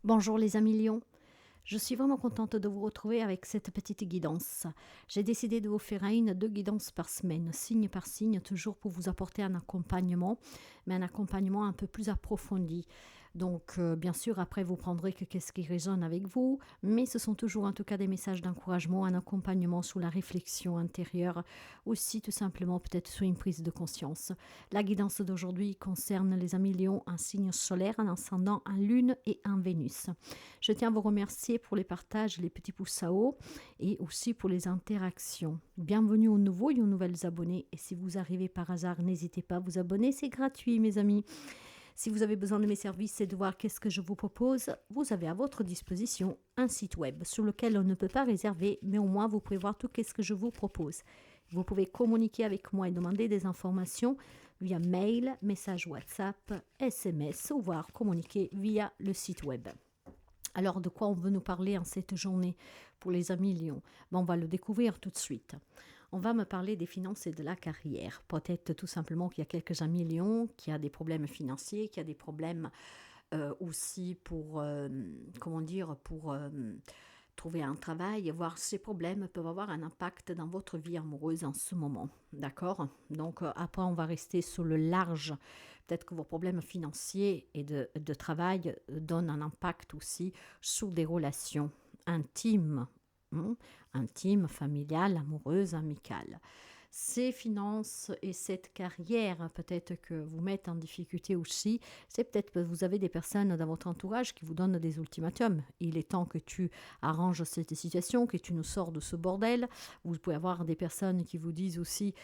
Bonjour les amis lions, je suis vraiment contente de vous retrouver avec cette petite guidance. J'ai décidé de vous faire deux guidances par semaine, signe par signe, toujours pour vous apporter un accompagnement, mais un accompagnement un peu plus approfondi. Donc bien sûr après vous prendrez que qu'est-ce qui résonne avec vous, mais ce sont toujours en tout cas des messages d'encouragement, un accompagnement sous la réflexion intérieure, aussi tout simplement peut-être sous une prise de conscience. La guidance d'aujourd'hui concerne les amis lions, un signe solaire, un ascendant, un lune et un Vénus. Je tiens à vous remercier pour les partages, les petits pouces à haut et aussi pour les interactions. Bienvenue aux nouveaux et aux nouvelles abonnés. Et si vous arrivez par hasard, n'hésitez pas à vous abonner, c'est gratuit mes amis. Si vous avez besoin de mes services et de voir qu'est-ce que je vous propose, vous avez à votre disposition un site web sur lequel on ne peut pas réserver, mais au moins vous pouvez voir tout ce que je vous propose. Vous pouvez communiquer avec moi et demander des informations via mail, message WhatsApp, SMS ou voir communiquer via le site web. Alors, de quoi on veut nous parler en cette journée pour les amis Lions? On va le découvrir tout de suite. On va me parler des finances et de la carrière. Peut-être tout simplement qu'il y a quelques amis Lions qui a des problèmes financiers, qui a des problèmes aussi pour, pour trouver un travail, voir ces problèmes peuvent avoir un impact dans votre vie amoureuse en ce moment. D'accord? Donc après, on va rester sur le large. Peut-être que vos problèmes financiers et de travail donnent un impact aussi sur des relations intimes, intimes, familiales, amoureuses, amicales. Ces finances et cette carrière peut-être que vous mettent en difficulté aussi, c'est peut-être que vous avez des personnes dans votre entourage qui vous donnent des ultimatums. Il est temps que tu arranges cette situation, que tu nous sors de ce bordel. Vous pouvez avoir des personnes qui vous disent aussi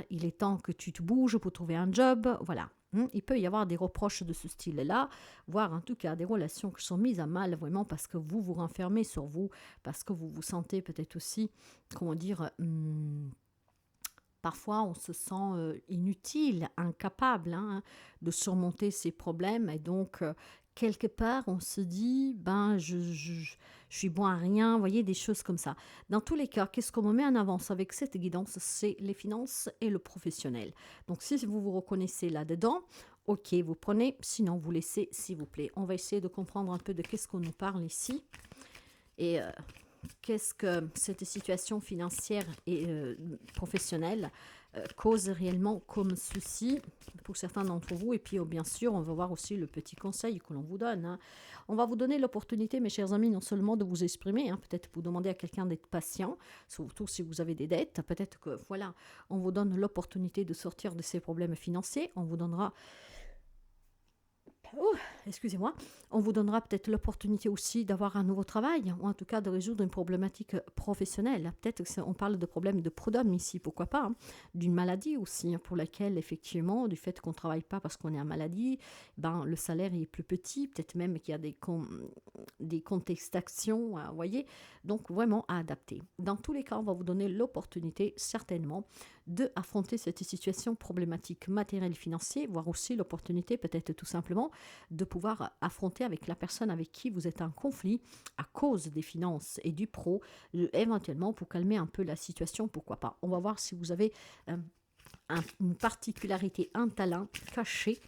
il est temps que tu te bouges pour trouver un job. Voilà. Il peut y avoir des reproches de ce style-là, voire en tout cas des relations qui sont mises à mal vraiment parce que vous vous renfermez sur vous, parce que vous vous sentez peut-être aussi, parfois, on se sent inutile, incapable de surmonter ces problèmes. Et donc, quelque part, on se dit, je suis bon à rien, vous voyez, des choses comme ça. Dans tous les cas, qu'est-ce qu'on me met en avance avec cette guidance? C'est les finances et le professionnel. Donc, si vous vous reconnaissez là-dedans, ok, vous prenez, sinon vous laissez, s'il vous plaît. On va essayer de comprendre un peu de qu'est-ce qu'on nous parle ici. Et qu'est-ce que cette situation financière et professionnelle cause réellement comme souci pour certains d'entre vous. Et puis, bien sûr, on va voir aussi le petit conseil que l'on vous donne. On va vous donner l'opportunité, mes chers amis, non seulement de vous exprimer, peut-être vous demander à quelqu'un d'être patient, surtout si vous avez des dettes. Peut-être que, voilà, on vous donne l'opportunité de sortir de ces problèmes financiers. On vous donnera excusez-moi, on vous donnera peut-être l'opportunité aussi d'avoir un nouveau travail, ou en tout cas de résoudre une problématique professionnelle. Peut-être qu'on parle de problèmes de prud'homme ici, pourquoi pas, d'une maladie aussi, pour laquelle effectivement, du fait qu'on ne travaille pas parce qu'on est en maladie, le salaire est plus petit, peut-être même qu'il y a des contestations, vous voyez, donc vraiment à adapter. Dans tous les cas, on va vous donner l'opportunité, certainement, de affronter cette situation problématique matérielle et financière, voire aussi l'opportunité peut-être tout simplement de pouvoir affronter avec la personne avec qui vous êtes en conflit à cause des finances et du pro, éventuellement pour calmer un peu la situation, pourquoi pas. On va voir si vous avez une particularité, un talent caché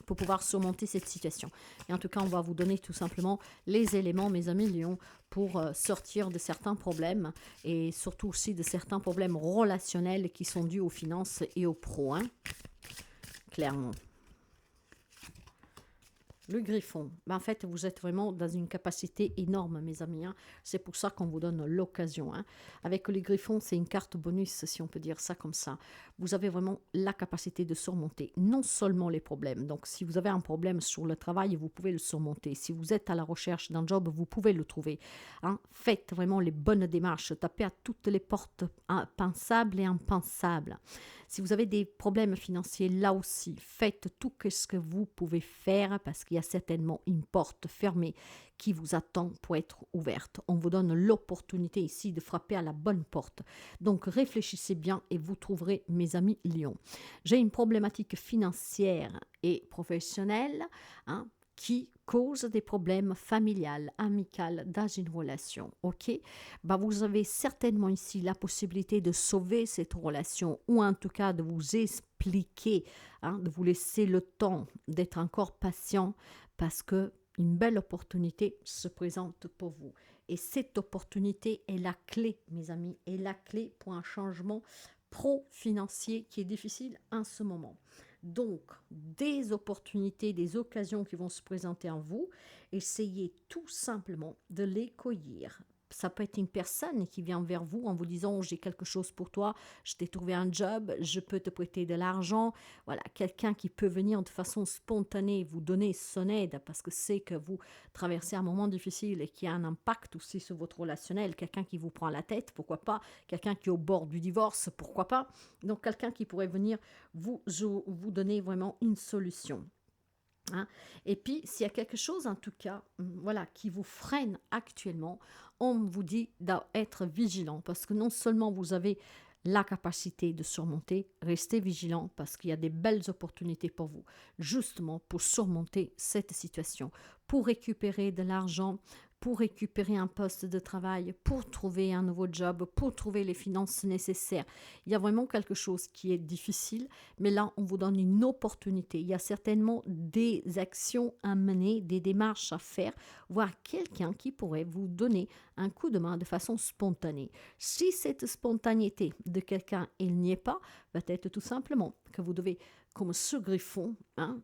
pour pouvoir surmonter cette situation. Et en tout cas, on va vous donner tout simplement les éléments, mes amis Lions, pour sortir de certains problèmes et surtout aussi de certains problèmes relationnels qui sont dus aux finances et aux pros, clairement. Le griffon, en fait, vous êtes vraiment dans une capacité énorme, mes amis. C'est pour ça qu'on vous donne l'occasion. Avec le griffon, c'est une carte bonus, si on peut dire ça comme ça. Vous avez vraiment la capacité de surmonter non seulement les problèmes. Donc, si vous avez un problème sur le travail, vous pouvez le surmonter. Si vous êtes à la recherche d'un job, vous pouvez le trouver. Faites vraiment les bonnes démarches. Tapez à toutes les portes pensables et impensables. Si vous avez des problèmes financiers, là aussi, faites tout ce que vous pouvez faire parce qu'il y a certainement une porte fermée qui vous attend pour être ouverte. On vous donne l'opportunité ici de frapper à la bonne porte. Donc réfléchissez bien et vous trouverez, mes amis Lions. J'ai une problématique financière et professionnelle qui cause des problèmes familiales, amicales dans une relation, ok? Vous avez certainement ici la possibilité de sauver cette relation ou en tout cas de vous expliquer, de vous laisser le temps d'être encore patient parce que une belle opportunité se présente pour vous. Et cette opportunité est la clé, mes amis, est la clé pour un changement pro-financier qui est difficile en ce moment. Donc, des opportunités, des occasions qui vont se présenter en vous, essayez tout simplement de les cueillir. Ça peut être une personne qui vient vers vous en vous disant j'ai quelque chose pour toi, je t'ai trouvé un job, je peux te prêter de l'argent. Voilà, quelqu'un qui peut venir de façon spontanée vous donner son aide parce que c'est que vous traversez un moment difficile et qui a un impact aussi sur votre relationnel. Quelqu'un qui vous prend la tête, pourquoi pas. Quelqu'un qui est au bord du divorce, pourquoi pas. Donc quelqu'un qui pourrait venir vous donner vraiment une solution. Hein. Et puis, s'il y a quelque chose, en tout cas, voilà, qui vous freine actuellement, on vous dit d'être vigilant parce que non seulement vous avez la capacité de surmonter, restez vigilant parce qu'il y a des belles opportunités pour vous, justement pour surmonter cette situation, pour récupérer de l'argent, pour récupérer un poste de travail, pour trouver un nouveau job, pour trouver les finances nécessaires. Il y a vraiment quelque chose qui est difficile, mais là, on vous donne une opportunité. Il y a certainement des actions à mener, des démarches à faire, voire quelqu'un qui pourrait vous donner un coup de main de façon spontanée. Si cette spontanéité de quelqu'un, il n'y est pas, peut-être tout simplement que vous devez, comme ce griffon,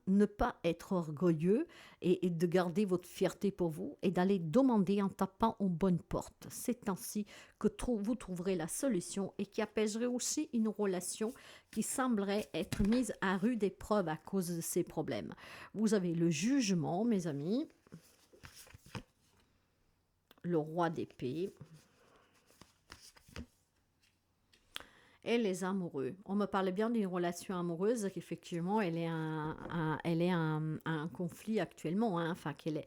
ne pas être orgueilleux et de garder votre fierté pour vous et d'aller demander en tapant aux bonnes portes. C'est ainsi que vous trouverez la solution et qui apaiserait aussi une relation qui semblerait être mise à rude épreuve à cause de ces problèmes. Vous avez le jugement, mes amis, le roi d'épée et les amoureux. On me parle bien d'une relation amoureuse qu'effectivement elle est un conflit actuellement, enfin qu'elle est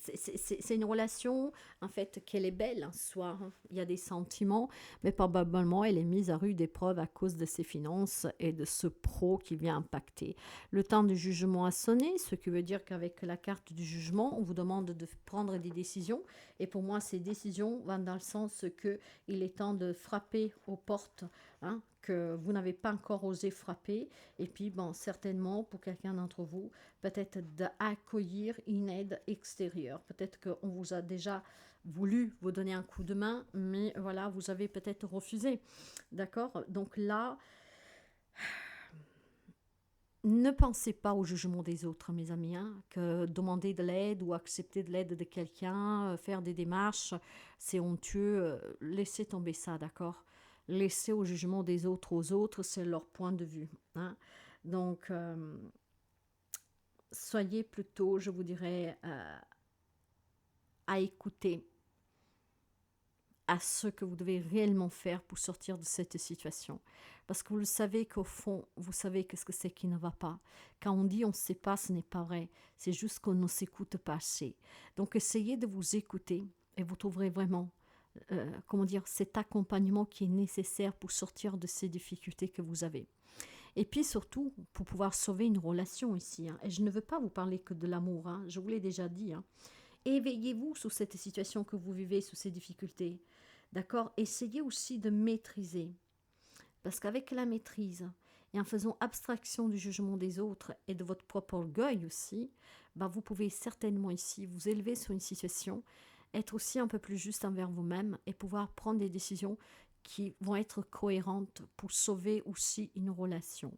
c'est une relation en fait qu'elle est belle en soi, hein. Il y a des sentiments, mais probablement elle est mise à rude épreuve à cause de ses finances et de ce pro qui vient impacter. Le temps du jugement a sonné, ce qui veut dire qu'avec la carte du jugement, on vous demande de prendre des décisions, et pour moi ces décisions vont dans le sens que il est temps de frapper aux portes, hein, que vous n'avez pas encore osé frapper, et puis bon, certainement pour quelqu'un d'entre vous, peut-être d'accueillir une aide extérieure. Peut-être qu'on vous a déjà voulu vous donner un coup de main, mais voilà, vous avez peut-être refusé. D'accord? Donc là, ne pensez pas au jugement des autres, mes amis, hein, que demander de l'aide ou accepter de l'aide de quelqu'un, faire des démarches, c'est honteux. Laissez tomber ça, d'accord? Laissez au jugement des autres aux autres, c'est leur point de vue. Hein. Donc, soyez plutôt, je vous dirais, à écouter à ce que vous devez réellement faire pour sortir de cette situation. Parce que vous le savez qu'au fond, vous savez qu'est-ce que c'est qui ne va pas. Quand on dit on ne sait pas, ce n'est pas vrai. C'est juste qu'on ne s'écoute pas assez. Donc essayez de vous écouter et vous trouverez vraiment, cet accompagnement qui est nécessaire pour sortir de ces difficultés que vous avez. Et puis surtout, pour pouvoir sauver une relation ici. Hein. Et je ne veux pas vous parler que de l'amour, hein, je vous l'ai déjà dit. Hein. Éveillez-vous sous cette situation que vous vivez, sous ces difficultés. D'accord? Essayez aussi de maîtriser. Parce qu'avec la maîtrise, et en faisant abstraction du jugement des autres et de votre propre orgueil aussi, vous pouvez certainement ici vous élever sur une situation, être aussi un peu plus juste envers vous-même et pouvoir prendre des décisions qui vont être cohérentes pour sauver aussi une relation.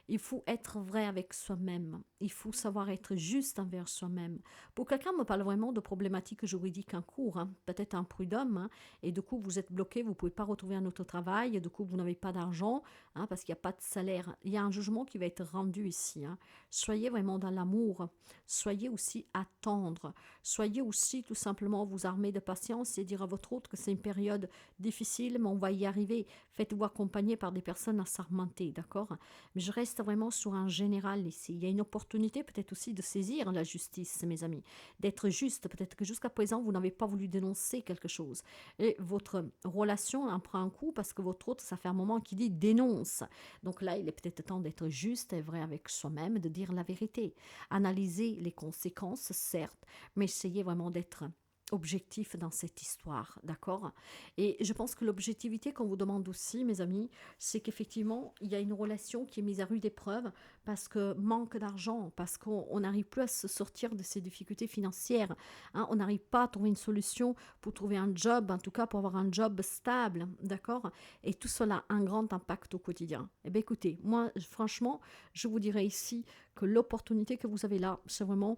Il faut être vrai avec soi-même. Il faut savoir être juste envers soi-même. Pour quelqu'un me parle vraiment de problématiques juridiques en cours, hein, peut-être un prud'homme, hein, et du coup vous êtes bloqué, vous ne pouvez pas retrouver un autre travail, et du coup vous n'avez pas d'argent, hein, parce qu'il n'y a pas de salaire. Il y a un jugement qui va être rendu ici. Hein. Soyez vraiment dans l'amour. Soyez aussi à tendre. Soyez aussi tout simplement vous armer de patience et dire à votre autre que c'est une période difficile, mais on va y arriver. Faites-vous accompagner par des personnes assermentées, d'accord? Mais je reste vraiment sur un général ici. Il y a une opportunité peut-être aussi de saisir la justice, mes amis, d'être juste. Peut-être que jusqu'à présent, vous n'avez pas voulu dénoncer quelque chose. Et votre relation en prend un coup parce que votre autre, ça fait un moment qu'il dit dénonce. Donc là, il est peut-être temps d'être juste et vrai avec soi-même, de dire la vérité. Analyser les conséquences, certes, mais essayez vraiment d'être objectif dans cette histoire, d'accord? Et je pense que l'objectivité qu'on vous demande aussi, mes amis, c'est qu'effectivement, il y a une relation qui est mise à rude épreuve parce que manque d'argent, parce qu'on n'arrive plus à se sortir de ces difficultés financières, hein, on n'arrive pas à trouver une solution pour trouver un job, en tout cas pour avoir un job stable, d'accord? Et tout cela a un grand impact au quotidien. Eh bien écoutez, moi, franchement, je vous dirais ici que l'opportunité que vous avez là, c'est vraiment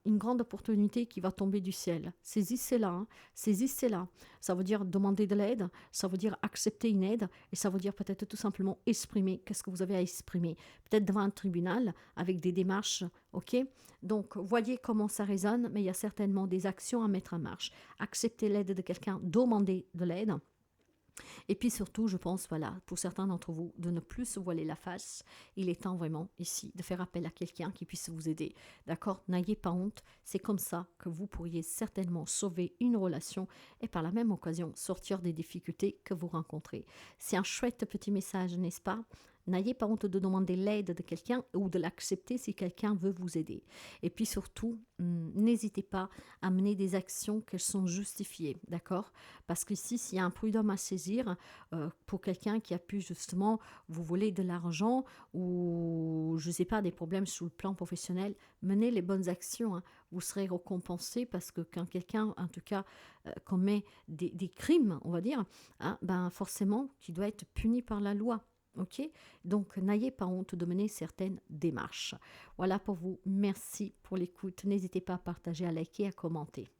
une grande opportunité qui va tomber du ciel. Saisissez-la, hein, saisissez-la. Ça veut dire demander de l'aide, ça veut dire accepter une aide, et ça veut dire peut-être tout simplement exprimer qu'est-ce que vous avez à exprimer. Peut-être devant un tribunal, avec des démarches, ok? Donc, voyez comment ça résonne, mais il y a certainement des actions à mettre en marche. Accepter l'aide de quelqu'un, demander de l'aide. Et puis surtout, je pense, voilà, pour certains d'entre vous, de ne plus se voiler la face. Il est temps vraiment ici de faire appel à quelqu'un qui puisse vous aider. D'accord? N'ayez pas honte. C'est comme ça que vous pourriez certainement sauver une relation et par la même occasion sortir des difficultés que vous rencontrez. C'est un chouette petit message, n'est-ce pas? N'ayez pas honte de demander l'aide de quelqu'un ou de l'accepter si quelqu'un veut vous aider. Et puis surtout, n'hésitez pas à mener des actions qui sont justifiées, d'accord? Parce qu'ici, s'il y a un prud'homme à saisir pour quelqu'un qui a pu justement vous voler de l'argent ou, je ne sais pas, des problèmes sur le plan professionnel, menez les bonnes actions, hein. Vous serez récompensé parce que quand quelqu'un, en tout cas, commet des crimes, on va dire, hein, ben forcément, qui doit être puni par la loi. Ok, donc n'ayez pas honte de mener certaines démarches. Voilà pour vous. Merci pour l'écoute. N'hésitez pas à partager, à liker, à commenter.